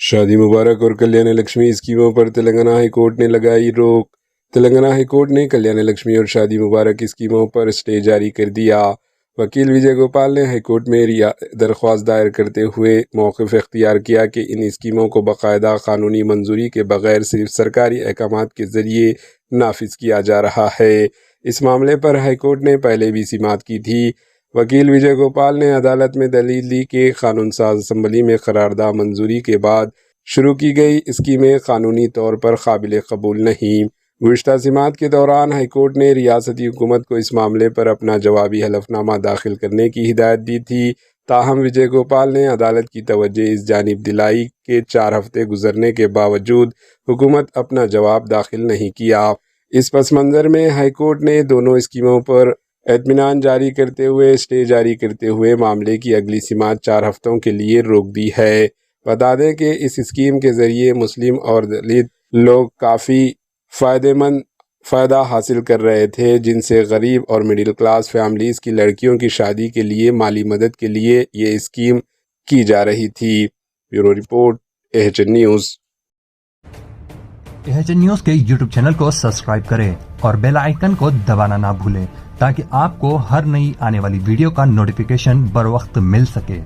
شادی مبارک اور کلیان لکشمی اسکیموں پر تلنگانہ ہائی کورٹ نے لگائی روک۔ تلنگانہ ہائی کورٹ نے کلیان لکشمی اور شادی مبارک اسکیموں پر اسٹے جاری کر دیا۔ وکیل وجے گوپال نے ہائی کورٹ میں درخواست دائر کرتے ہوئے موقف اختیار کیا کہ ان اسکیموں کو باقاعدہ قانونی منظوری کے بغیر صرف سرکاری احکامات کے ذریعے نافذ کیا جا رہا ہے۔ اس معاملے پر ہائی کورٹ نے پہلے بھی سماعت کی تھی۔ وکیل وجے گوپال نے عدالت میں دلیل دی کہ قانون ساز اسمبلی میں قرارداد منظوری کے بعد شروع کی گئی اسکیمیں قانونی طور پر قابل قبول نہیں۔ گزشتہ سماعت کے دوران ہائی کورٹ نے ریاستی حکومت کو اس معاملے پر اپنا جوابی حلف نامہ داخل کرنے کی ہدایت دی تھی، تاہم وجے گوپال نے عدالت کی توجہ اس جانب دلائی کہ 4 ہفتے گزرنے کے باوجود حکومت اپنا جواب داخل نہیں کیا۔ اس پس منظر میں ہائی کورٹ نے دونوں اسکیموں پر اطمینان جاری کرتے ہوئے اسٹے جاری کرتے ہوئے معاملے کی اگلی سماعت 4 ہفتوں کے لیے روک دی ہے۔ بتا دیں کہ اس اسکیم کے ذریعے مسلم اور دلت لوگ کافی فائدہ حاصل کر رہے تھے، جن سے غریب اور مڈل کلاس فیملیز کی لڑکیوں کی شادی کے لیے مالی مدد کے لیے یہ اسکیم کی جا رہی تھی۔ Bureau report AHN news. AHN news کے یوٹیوب چینل کو سبسکرائب کریں اور بیل آئیکن کو دبانا نہ بھولیں تاکہ آپ کو ہر نئی آنے والی ویڈیو کا نوٹیفیکیشن بر وقت مل سکے۔